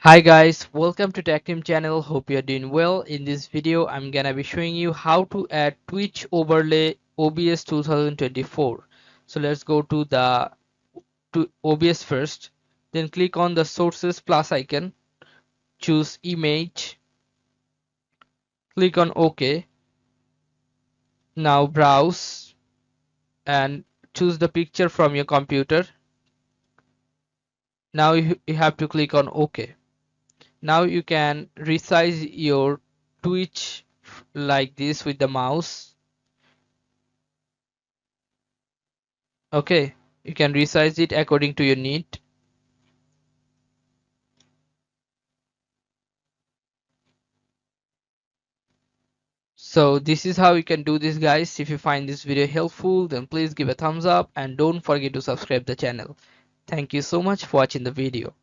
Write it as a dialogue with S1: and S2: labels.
S1: Hi guys, welcome to Tactim channel. Hope you're doing well. In this video, I'm gonna be showing you how to add Twitch overlay OBS 2024. So let's go to the OBS first. Then click on the sources plus icon. Choose image. Click on OK. Now browse and choose the picture from your computer. Now you have to click on OK. Now you can resize your Twitch like this with the mouse. Okay, you can resize it according to your need. So this is how you can do this, guys. If you find this video helpful, then please give a thumbs up and don't forget to subscribe the channel. Thank you so much for watching the video.